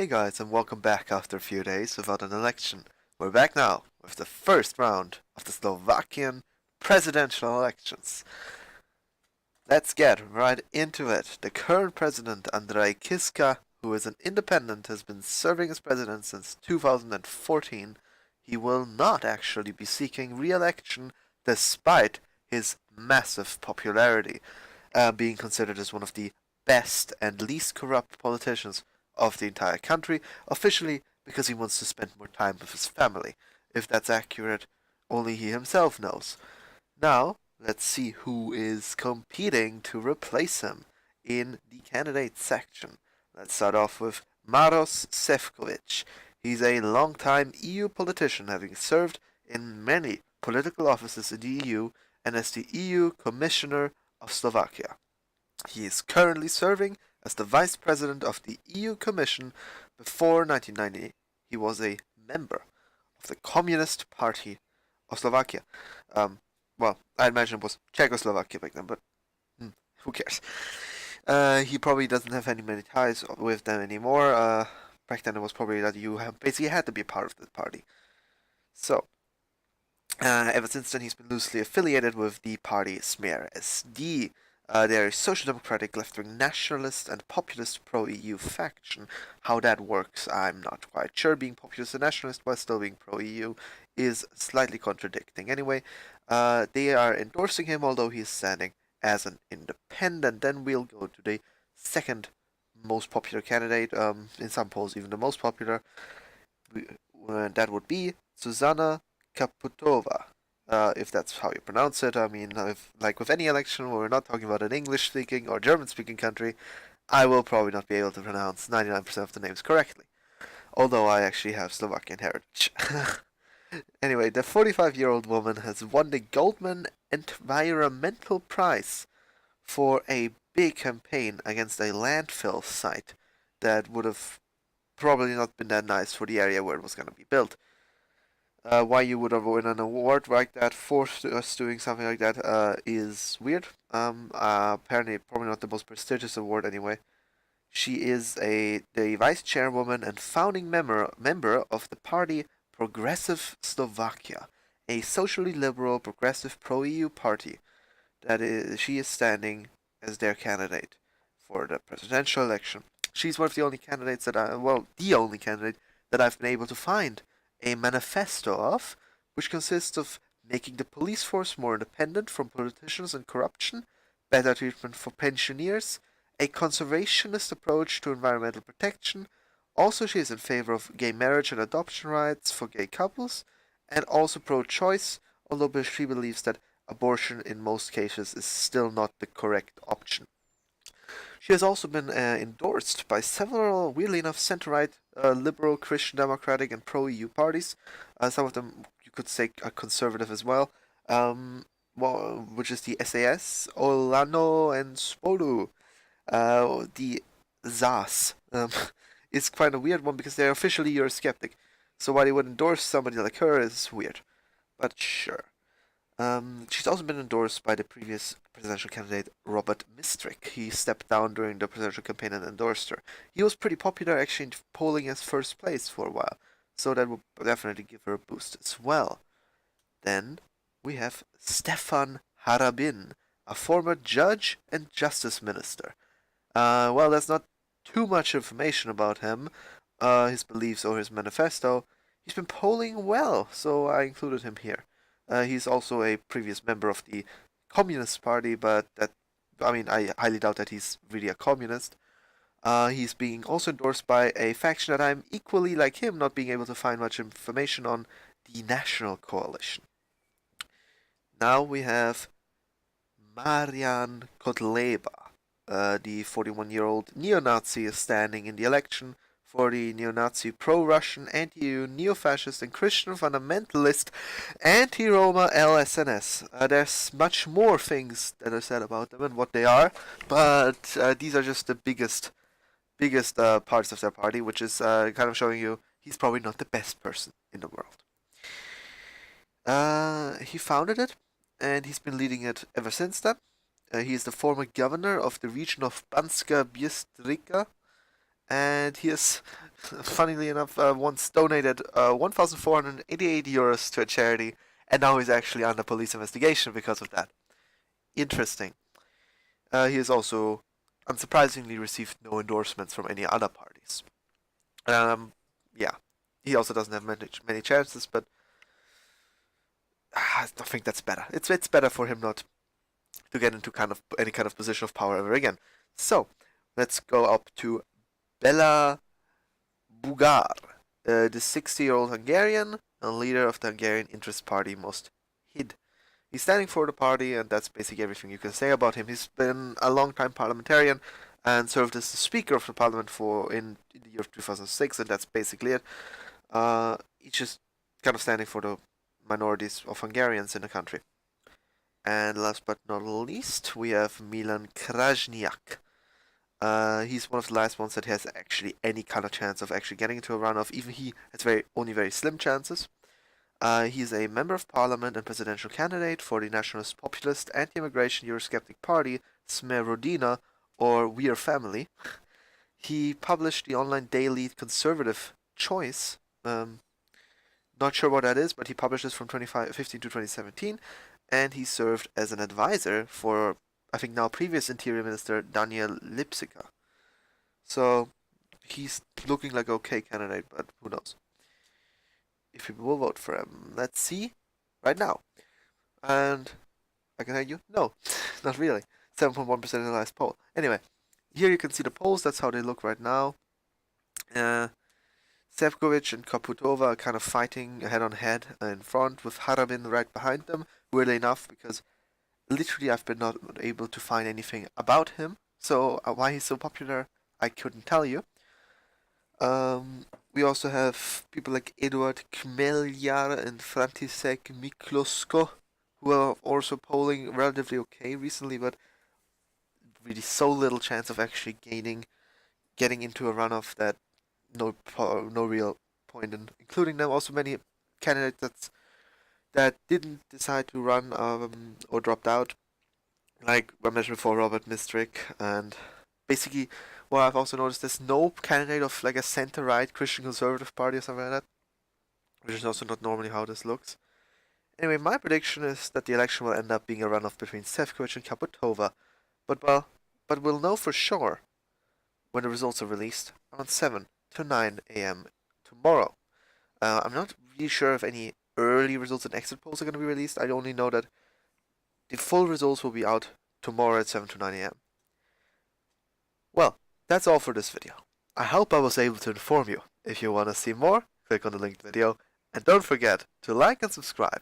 Hey guys, and welcome back after a few days without an election. We're back now with the first round of the Slovakian presidential elections. Let's get right into it. The current president, Andrej Kiska, who is an independent, has been serving as president since 2014. He will not actually be seeking re-election despite his massive popularity, being considered as one of the best and least corrupt politicians of the entire country, officially because he wants to spend more time with his family. If that's accurate, only he himself knows. Now, let's see who is competing to replace him in the candidates section. Let's start off with Maros Sefcovic. He's a long-time EU politician, having served in many political offices in the EU and as the EU Commissioner of Slovakia. He is currently serving as the Vice President of the EU Commission. Before 1990, he was a member of the Communist Party of Slovakia. Well, I imagine it was Czechoslovakia back then, but who cares? He probably doesn't have many ties with them anymore. Back then it was probably that you basically had to be a part of the party. So, ever since then he's been loosely affiliated with the party SMER-SD. They're a social democratic, left-wing nationalist and populist pro-EU faction. How that works, I'm not quite sure. Being populist and nationalist while still being pro-EU is slightly contradicting. Anyway, they are endorsing him, although he's standing as an independent. Then we'll go to the second most popular candidate, in some polls even the most popular. That would be Zuzana Kaputova. If that's how you pronounce it. I mean, like with any election where we're not talking about an English-speaking or German-speaking country, I will probably not be able to pronounce 99% of the names correctly. Although I actually have Slovakian heritage. Anyway, the 45-year-old woman has won the Goldman Environmental Prize for a big campaign against a landfill site that would have probably not been that nice for the area where it was going to be built. Why you would have won an award like that for us doing something like that is weird. Apparently, probably not the most prestigious award anyway. She is the vice chairwoman and founding member of the party Progressive Slovakia, a socially liberal, progressive pro-EU party. She is standing as their candidate for the presidential election. She's one of the only candidates the only candidate that I've been able to find a manifesto of, which consists of making the police force more independent from politicians and corruption, better treatment for pensioners, a conservationist approach to environmental protection. Also, she is in favor of gay marriage and adoption rights for gay couples, and also pro-choice, although she believes that abortion in most cases is still not the correct option. She has also been endorsed by several, weirdly enough, center-right, liberal, Christian Democratic, and pro-EU parties. Some of them you could say are conservative as well. Which is the SAS, Olano, and Spolu. The ZAS is quite a weird one because they're officially Eurosceptic. So why they would endorse somebody like her is weird. But sure. She's also been endorsed by the previous presidential candidate, Robert Mistrick. He stepped down during the presidential campaign and endorsed her. He was pretty popular, actually, in polling as first place for a while, so that will definitely give her a boost as well. Then we have Stefan Harabin, a former judge and justice minister. Well, there's not too much information about him, his beliefs or his manifesto. He's been polling well, so I included him here. He's also a previous member of the Communist Party, but I highly doubt that he's really a communist. He's being also endorsed by a faction that I'm equally like him, not being able to find much information on, the National Coalition. Now we have Marian Kotleba, the 41-year-old neo-Nazi, is standing in the election for the neo-Nazi, pro-Russian, anti-EU, neo-fascist, and Christian fundamentalist anti-Roma LSNS. There's much more things that are said about them and what they are, but these are just the biggest parts of their party, which is kind of showing you he's probably not the best person in the world. He founded it, and he's been leading it ever since then. He is the former governor of the region of Banska Bystrica, and he has, funnily enough, once donated 1,488 euros to a charity, and now he's actually under police investigation because of that. Interesting. He has also, unsurprisingly, received no endorsements from any other parties. Yeah, he also doesn't have many chances, but I don't think that's better. It's better for him not to get into any kind of position of power ever again. So let's go up to Bela Bugar, the 60-year-old Hungarian and leader of the Hungarian Interest Party Most Hid. He's standing for the party, and that's basically everything you can say about him. He's been a long-time parliamentarian and served as the Speaker of the Parliament in the year of 2006, and that's basically it. He's just kind of standing for the minorities of Hungarians in the country. And last but not least, we have Milan Krajniak. He's one of the last ones that has actually any kind of chance of actually getting into a runoff. Even he has only very slim chances. He's a member of parliament and presidential candidate for the nationalist populist anti-immigration Eurosceptic party SMER-SD, or We Are Family. He published the online daily Conservative Choice. Not sure what that is, but he published this from 2015 to 2017, and he served as an advisor for, I think now previous Interior Minister Daniel Lipsika. So he's looking like an okay candidate, but who knows if people will vote for him. Let's see right now. And I can tell you, no, not really. 7.1% in the last poll. Anyway, here you can see the polls. That's how they look right now. Sefcovic and Kaputova are kind of fighting head on head in front, with Haramin right behind them. Weirdly enough, because literally I've been not able to find anything about him. So why he's so popular, I couldn't tell you. We also have people like Eduard Kmeljar and František Miklosko, who are also polling relatively okay recently, but really so little chance of actually getting into a runoff that no real point in including them. Also, many candidates that didn't decide to run or dropped out, like I mentioned before, Robert Mistrick, and basically what I've also noticed, there's no candidate of like a center-right Christian Conservative Party or something like that, which is also not normally how this looks. Anyway, my prediction is that the election will end up being a runoff between Sefcovic and Kaputova, but we'll know for sure when the results are released around 7 to 9 a.m. tomorrow. I'm not really sure if any early results and exit polls are going to be released. I only know that the full results will be out tomorrow at 7 to 9 a.m. Well, that's all for this video. I hope I was able to inform you. If you want to see more, click on the linked video, and don't forget to like and subscribe.